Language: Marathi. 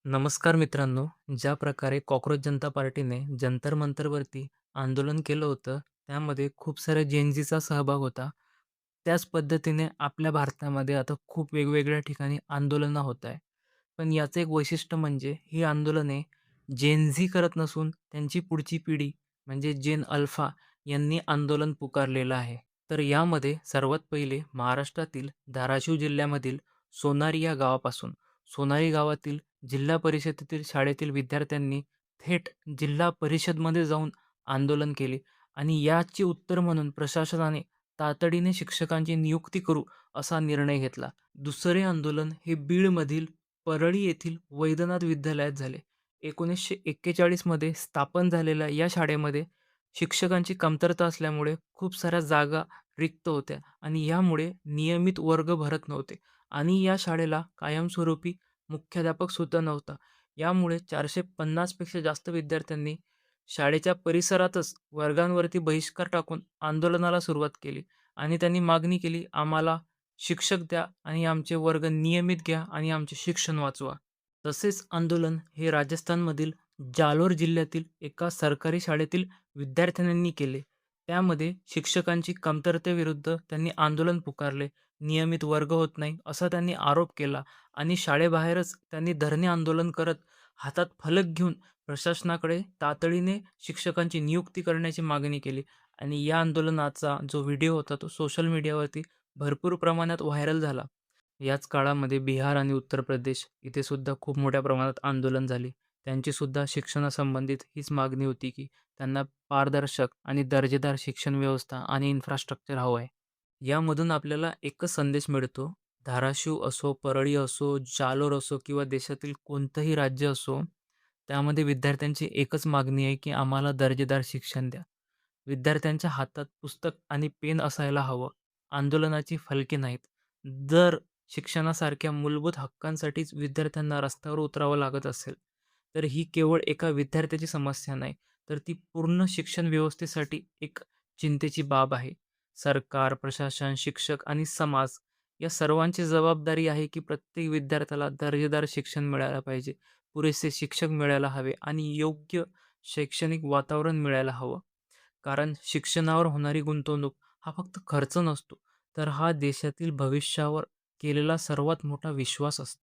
नमस्कार मित्रांनो. ज्या प्रकारे कॉकरोच जनता पार्टीने जंतर मंतरवरती आंदोलन केलं होतं, त्यामध्ये खूप साऱ्या जेन-झीचा सहभाग होता. त्याच पद्धतीने आपल्या भारतामध्ये आता खूप वेगवेगळ्या ठिकाणी आंदोलनं होत आहे. पण याचं एक वैशिष्ट्य म्हणजे ही आंदोलने जेन-झी करत नसून त्यांची पुढची पिढी म्हणजे जेन अल्फा यांनी आंदोलन पुकारलेलं आहे. तर यामध्ये सर्वात पहिले महाराष्ट्रातील धाराशिव जिल्ह्यामधील सोनारी या गावापासून सोनारी गावातील जिल्हा परिषदेतील शाळेतील विद्यार्थ्यांनी थेट जिल्हा परिषदमध्ये जाऊन आंदोलन केले आणि याचे उत्तर म्हणून प्रशासनाने तातडीने शिक्षकांची नियुक्ती करू असा निर्णय घेतला. दुसरे आंदोलन हे बीडमधील परळी येथील वैद्यनाथ विद्यालयात झाले. 1941 मध्ये स्थापन झालेल्या या शाळेमध्ये शिक्षकांची कमतरता असल्यामुळे खूप साऱ्या जागा रिक्त होत्या आणि यामुळे नियमित वर्ग भरत नव्हते आणि या शाळेला कायमस्वरूपी मुख्याध्यापक सुद्धा नव्हता. यामुळे 450 पेक्षा जास्त विद्यार्थ्यांनी शाळेच्या परिसरातच वर्गांवरती बहिष्कार टाकून आंदोलनाला सुरुवात केली आणि त्यांनी मागणी केली, "आम्हाला शिक्षक द्या आणि आमचे वर्ग नियमित घ्या आणि आमचे शिक्षण वाचवा." तसेच आंदोलन हे राजस्थानमधील जालोर जिल्ह्यातील एका सरकारी शाळेतील विद्यार्थ्यांनी केले. त्यामध्ये शिक्षकांची कमतरतेविरुद्ध त्यांनी आंदोलन पुकारले. नियमित वर्ग होत नाही असा त्यांनी आरोप केला आणि शाळेबाहेरच त्यांनी धरणे आंदोलन करत हातात फलक घेऊन प्रशासनाकडे तातडीने शिक्षकांची नियुक्ती करण्याची मागणी केली आणि या आंदोलनाचा जो व्हिडिओ होता तो सोशल मीडियावरती भरपूर प्रमाणात व्हायरल झाला. याच काळामध्ये बिहार आणि उत्तर प्रदेश इथे सुद्धा खूप मोठ्या प्रमाणात आंदोलन झाली. त्यांची सुद्धा शिक्षणासंबंधित हीच मागणी होती, की त्यांना पारदर्शक आणि दर्जेदार शिक्षण व्यवस्था आणि इन्फ्रास्ट्रक्चर हवं आहे. यामधून आपल्याला एकच संदेश मिळतो, धाराशिव असो, परळी असो, जालोर असो किंवा देशातील कोणतंही राज्य असो, त्यामध्ये विद्यार्थ्यांची एकच मागणी आहे, की आम्हाला दर्जेदार शिक्षण द्या. विद्यार्थ्यांच्या हातात पुस्तक आणि पेन असायला हवं. आंदोलनाची फलके नाहीत. जर शिक्षणासारख्या मूलभूत हक्कांसाठीच विद्यार्थ्यांना रस्त्यावर उतरावं लागत असेल, तर ही केवळ एका विद्यार्थ्याची समस्या नाही, तर ती पूर्ण शिक्षण व्यवस्थेसाठी एक चिंतेची बाब आहे. सरकार, प्रशासन, शिक्षक आणि समाज या सर्वांची जबाबदारी आहे, की प्रत्येक विद्यार्थ्याला दर्जेदार शिक्षण मिळायला पाहिजे. पुरेसे शिक्षक मिळायला हवे आणि योग्य शैक्षणिक वातावरण मिळायला हवं. कारण शिक्षणावर होणारी गुंतवणूक हा फक्त खर्च नसतो, तर हा देशातील भविष्यावर केलेला सर्वात मोठा विश्वास असतो.